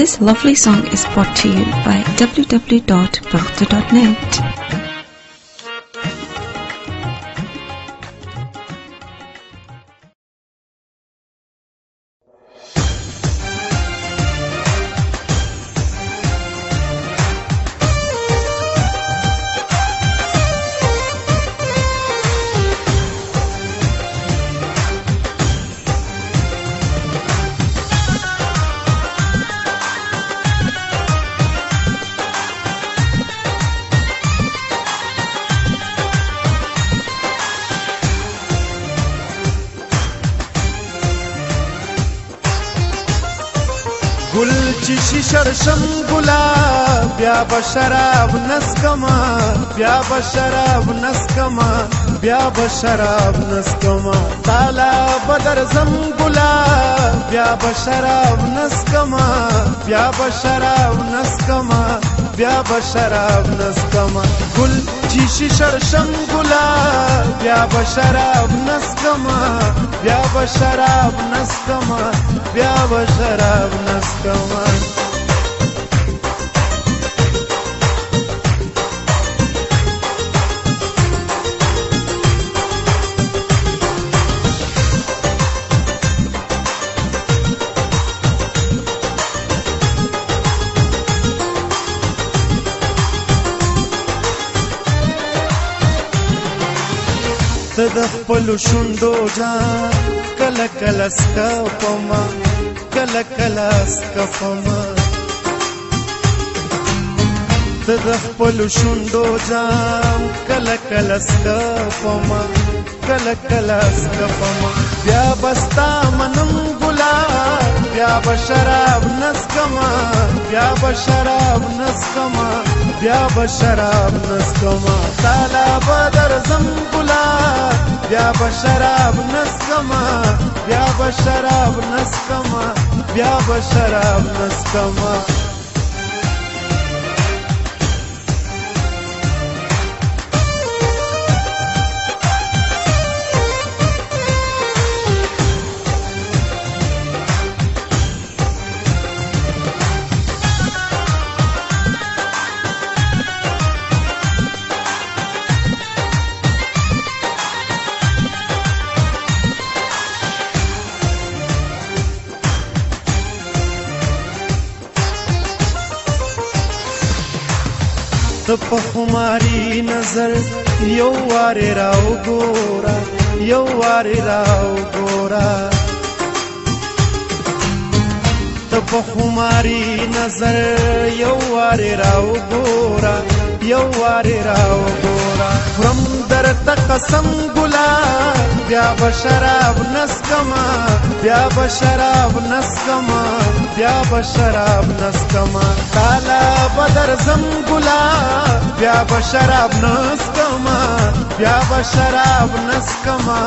This lovely song is brought to you by www.bakhta.net. گل چی شرشم گلاب بیا بشراب نسکما بیا بشراب نسکما بیا بشراب نسکما تالا بدر زم گلاب بیا بشراب نسکما بیا بشراب نسکما بیا بشراب نسکما گل چی شرشم گلاب بیا بشراب نسکما بیا بشراب نسکما بیا بشراب نسکما تدخل شندو جان کلا کلا سکفما کلا کلا سکفما تدخل شندو جان کلا کلا سکفما کلا کلا سکفما بیا بستا منم گلاب بیا بشراب نسکما بیا بشراب نسکما بیا بشراب نسکما تالا بدر زم گلاب بیا بشراب نسکما بیا بشراب نسکما بیا بشراب نسکما ته په خماري نظر یو واره راو ګورا یو واره راو ګورا ته په خماري نظر یو واره راو ګورا یو واره راو ګورا هم درته قسم ګلا بیا بشراب نسکما بیا بشراب نسکما بیا بشراب نسکما تالا بدر زم گلا بیا بشراب نسکما بیا بشراب نسکما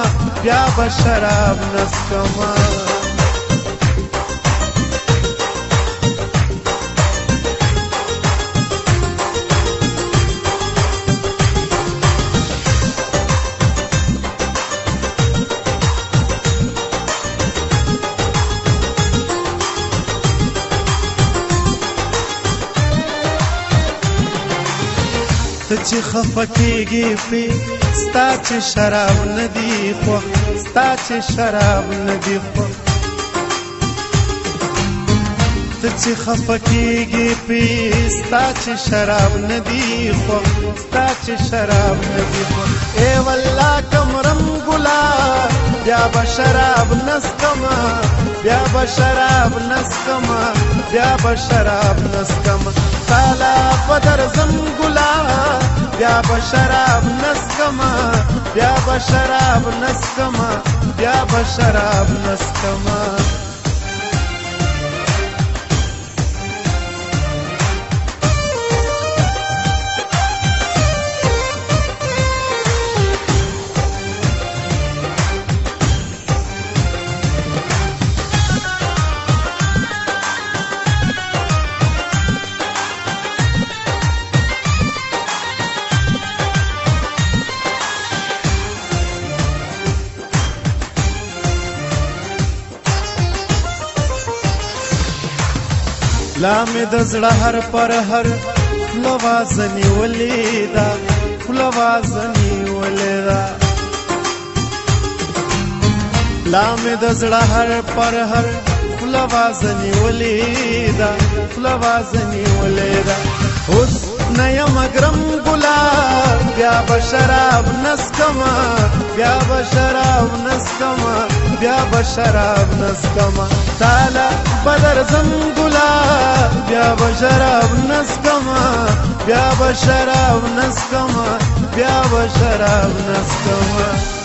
بیا بشراب نسکما ته چې خفه کېږې پې ستا چې شراب نه دي خوښ ستا چې شراب نه دي خوښ ته چې خفه کېږې پې ستا چې شراب نه دي خوښ ستا چې شراب نه دي خوښ ای والله کمرم ګلا بیا به شراب نسکما بیا به شراب نسکما بیا به شراب نسکما تالا بدر زم گلا بیا بشراب نسکما بیا بشراب نسکما بیا بشراب نسکما لا مې د زړه هر پر هر لواز نیولې ده لواز نیولې ده لا مې د زړه هر پر هر لواز نیولې ده لواز نیولې ده اوس نه یم ګرم ګلاب بیا به شراب نسکما بیا به شراب نسکما بیا به شراب نسکما تاله بدر زم ګلاب بیا به شراب نسکما بیا به شراب نسکما بیا به شراب نسکما